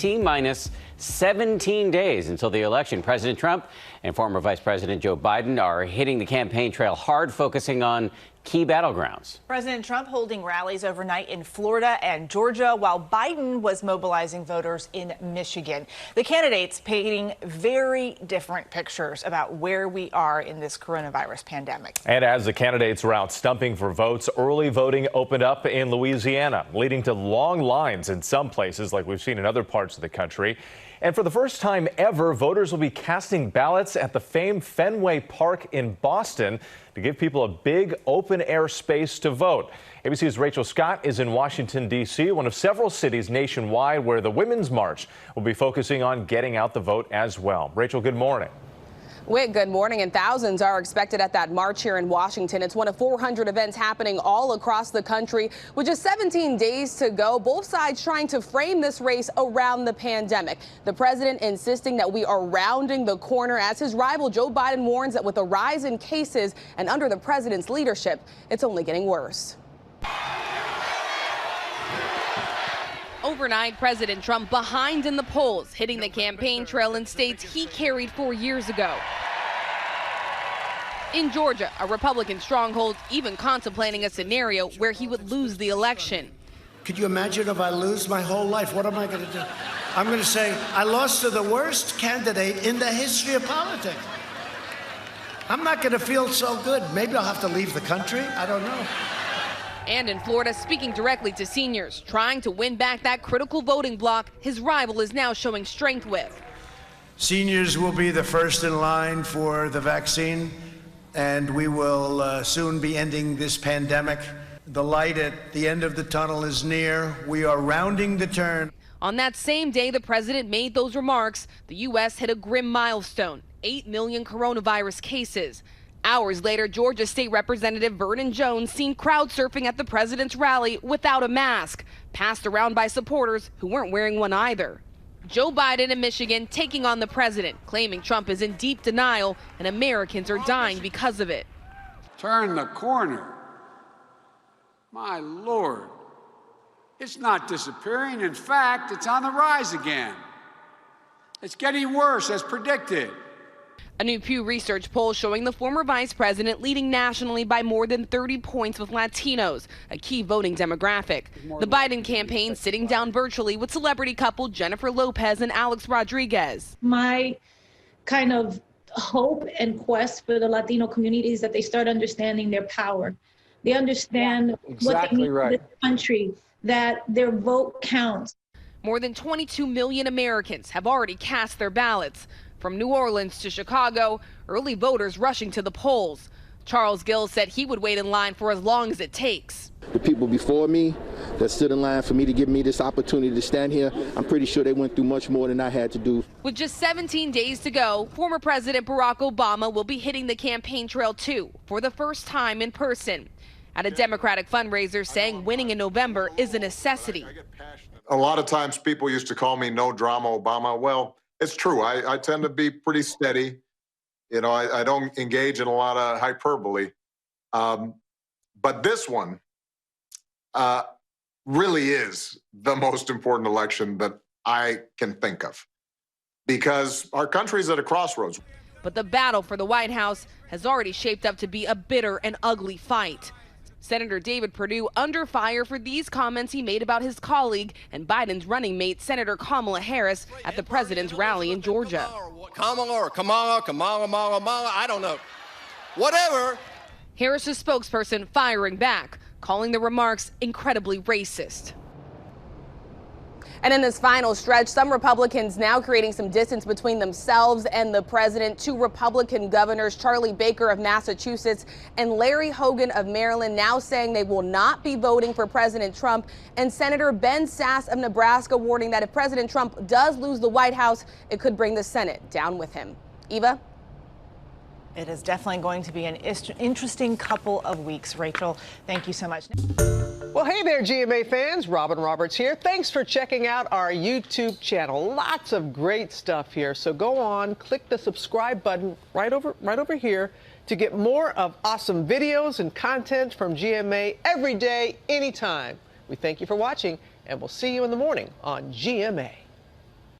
T-minus 17 days until the election. President Trump and former Vice President Joe Biden are hitting the campaign trail hard, focusing on key battlegrounds. President Trump holding rallies overnight in Florida and Georgia, while Biden was mobilizing voters in Michigan. The candidates painting very different pictures about where we are in this coronavirus pandemic. And as the candidates were out stumping for votes, early voting opened up in Louisiana, leading to long lines in some places like we've seen in other parts of the country. And for the first time ever, voters will be casting ballots at the famed Fenway Park in Boston to give people a big open-air space to vote. ABC's Rachel Scott is in Washington, D.C., one of several cities nationwide where the Women's March will be focusing on getting out the vote as well. Rachel, good morning. Whit, good morning, and thousands are expected at that march here in Washington. It's one of 400 events happening all across the country. With just 17 days to go, both sides trying to frame this race around the pandemic. The president insisting that we are rounding the corner as his rival Joe Biden warns that with a rise in cases and under the president's leadership, it's only getting worse. Overnight, President Trump behind in the polls, hitting the campaign trail in states he carried 4 years ago. In Georgia, a Republican stronghold, even contemplating a scenario where he would lose the election. Could you imagine if I lose my whole life? What am I going to do? I'm going to say, I lost to the worst candidate in the history of politics. I'm not going to feel so good. Maybe I'll have to leave the country. I don't know. And in Florida, speaking directly to seniors, trying to win back that critical voting bloc his rival is now showing strength with. Seniors will be the first in line for the vaccine, and we will soon be ending this pandemic. The light at the end of the tunnel is near. We are rounding the turn. On that same day the president made those remarks, the U.S. hit a grim milestone, 8 million coronavirus cases. Hours later, Georgia State Representative Vernon Jones seen crowd surfing at the president's rally without a mask, passed around by supporters who weren't wearing one either. Joe Biden in Michigan taking on the president, claiming Trump is in deep denial and Americans are dying because of it. Turn the corner. My Lord. It's not disappearing. In fact, it's on the rise again. It's getting worse as predicted. A new Pew Research poll showing the former vice president leading nationally by more than 30 points with Latinos, a key voting demographic. The Biden campaign sitting down virtually with celebrity couple Jennifer Lopez and Alex Rodriguez. My kind of hope and quest for the Latino community is that they start understanding their power. They understand what they need for this country, that their vote counts. More than 22 million Americans have already cast their ballots. From New Orleans to Chicago, early voters rushing to the polls. Charles Gill said he would wait in line for as long as it takes. The people before me that stood in line for me to give me this opportunity to stand here, I'm pretty sure they went through much more than I had to do. With just 17 days to go, former President Barack Obama will be hitting the campaign trail too, for the first time in person. At a Democratic fundraiser saying winning in November is a necessity. A lot of times people used to call me no drama Obama. Well, it's true. I tend to be pretty steady. You know, I don't engage in a lot of hyperbole. But this one really is the most important election that I can think of, because our country's at a crossroads. But the battle for the White House has already shaped up to be a bitter and ugly fight. Senator David Perdue under fire for these comments he made about his colleague and Biden's running mate, Senator Kamala Harris, at the president's rally in Georgia. Kamala, I don't know. Whatever. Harris's spokesperson firing back, calling the remarks incredibly racist. And in this final stretch, some Republicans now creating some distance between themselves and the president. Two Republican governors, Charlie Baker of Massachusetts and Larry Hogan of Maryland, now saying they will not be voting for President Trump. And Senator Ben Sasse of Nebraska warning that if President Trump does lose the White House, it could bring the Senate down with him. Eva? It is definitely going to be an interesting couple of weeks. Rachel, thank you so much. Well, hey there, GMA fans. Robin Roberts here. Thanks for checking out our YouTube channel. Lots of great stuff here. So go on, click the subscribe button right over here to get more of awesome videos and content from GMA every day, anytime. We thank you for watching, and we'll see you in the morning on GMA.